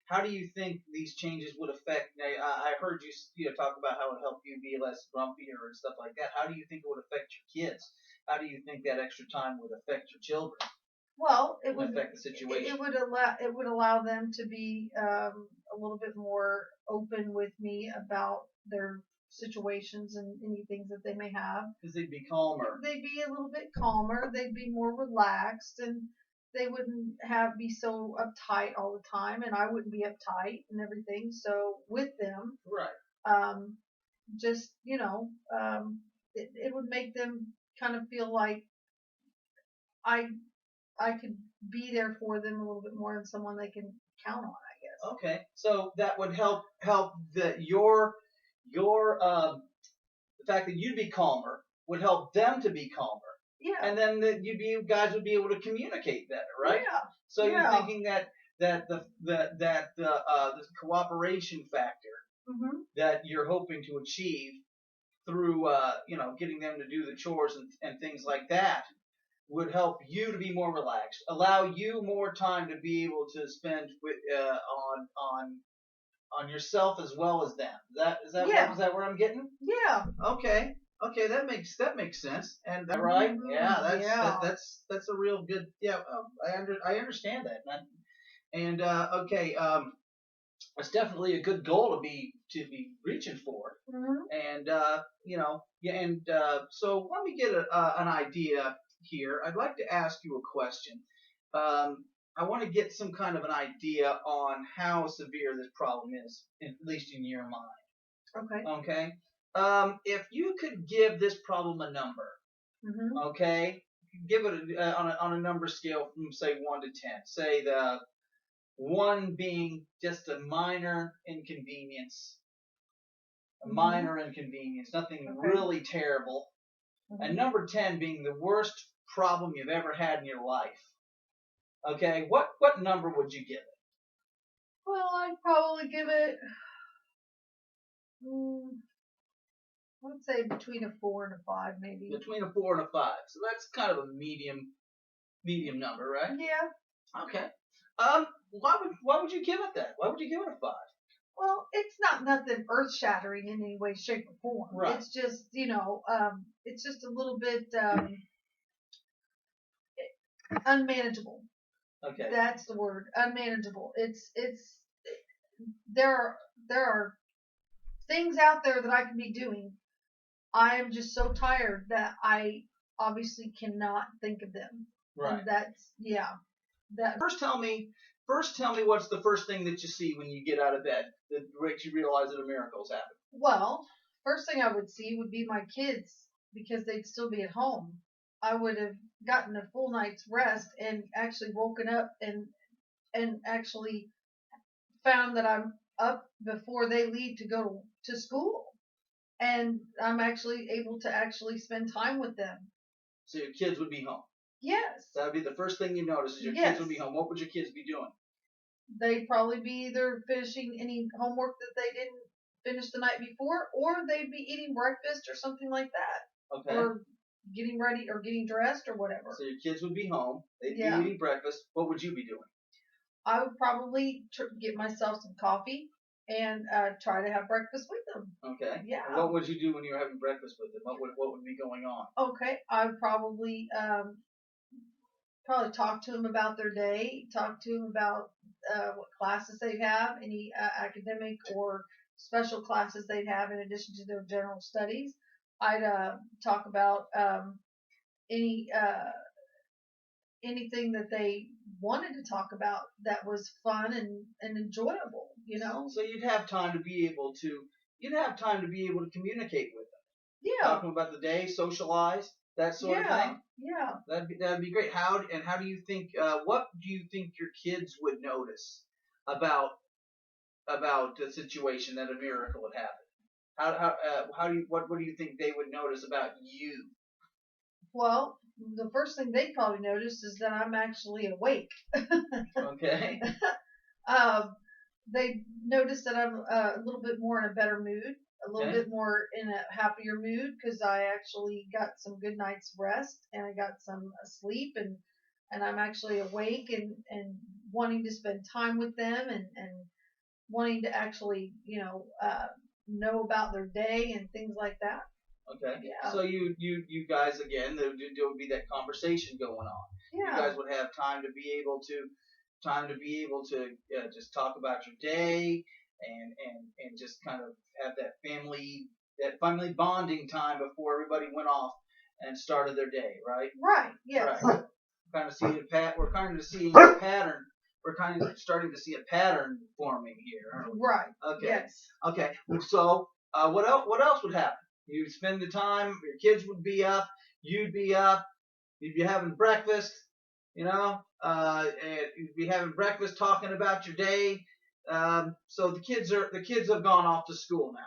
how do you think these changes would affect? I heard you talk about how it helped you be less grumpier and stuff like that. How do you think it would affect your kids? How do you think that extra time would affect your children Well, and affect the situation? it would allow them to be a little bit more open with me about their situations and any things that they may have. Because they'd be calmer. They'd be a little bit calmer. They'd be more relaxed, and they wouldn't be so uptight all the time, and I wouldn't be uptight and everything. So with them, Right. um, just it would make them kind of feel like I I could be there for them a little bit more than someone they can count on, I guess. Okay, so that would help that the fact that you'd be calmer would help them to be calmer. Yeah. And then you guys would be able to communicate better, right? Yeah. So you're thinking that the cooperation factor that you're hoping to achieve through getting them to do the chores and things like that would help you to be more relaxed, allow you more time to be able to spend with on yourself as well as them. Is that what I'm getting? Yeah. Okay. Okay, that makes sense. And that right? Yeah, that's a real good. Yeah, I understand that. And okay, it's definitely a good goal to be reaching for. And so let me get an idea here. I'd like to ask you a question. I want to get some kind of an idea on how severe this problem is, at least in your mind. Okay. Okay. If you could give this problem a number, okay, give it on a number scale from say 1 to 10. Say the 1 being just a minor inconvenience, nothing really terrible, and number 10 being the worst problem you've ever had in your life. Okay, what number would you give it? Well, I'd probably give it, I would say between a 4 and a 5, maybe. Between a 4 and a 5. So that's kind of a medium number, right? Yeah. Okay. Why would you give it that? Why would you give it a 5? Well, it's not nothing earth shattering in any way, shape, or form. Right. It's just, it's just a little bit unmanageable. Okay. That's the word, unmanageable. There are things out there that I can be doing. I am just so tired that I obviously cannot think of them. Right. And First tell me what's the first thing that you see when you get out of bed that makes you realize that a miracle's happened. Well, first thing I would see would be my kids, because they'd still be at home. I would have gotten a full night's rest and actually woken up and actually found that I'm up before they leave to go to school. And I'm actually able to actually spend time with them. So your kids would be home? Yes. That would be the first thing you notice is your kids would be home. What would your kids be doing? They'd probably be either finishing any homework that they didn't finish the night before, or they'd be eating breakfast or something like that. Okay. Or getting ready or getting dressed or whatever. So your kids would be home. They'd be eating breakfast. What would you be doing? I would probably get myself some coffee and try to have breakfast with them. Okay. Yeah. And what would you do when you were having breakfast with them? What would be going on? Okay. I would probably talk to them about their day, talk to them about what classes they have, any academic or special classes they'd have in addition to their general studies. I'd talk about anything that they wanted to talk about that was fun and enjoyable, So you'd have time to be able to communicate with them. Yeah. Talking about the day, socialize, that sort of thing. Yeah. That'd be great. How do you think? What do you think your kids would notice about the situation that a miracle had happened? What do you think they would notice about you? Well, the first thing they'd probably notice is that I'm actually awake. Okay. They notice that I'm a little bit more in a better mood, a little bit more in a happier mood, because I actually got some good night's rest and I got some sleep, and I'm actually awake and wanting to spend time with them and wanting to actually, know about their day and things like that. Okay. Yeah. So you guys again, there would be that conversation going on. Yeah. You guys would have time to be able to just talk about your day and just kind of have that family bonding time before everybody went off and started their day, right? Right. Yes. Right. We're kind of seeing a pattern. We're kind of starting to see a pattern forming here, aren't we? Right. Okay. Yes. Okay. So what else? What else would happen? You'd spend the time. Your kids would be up. You'd be up. You'd be having breakfast. And you'd be having breakfast, talking about your day. So the kids have gone off to school now.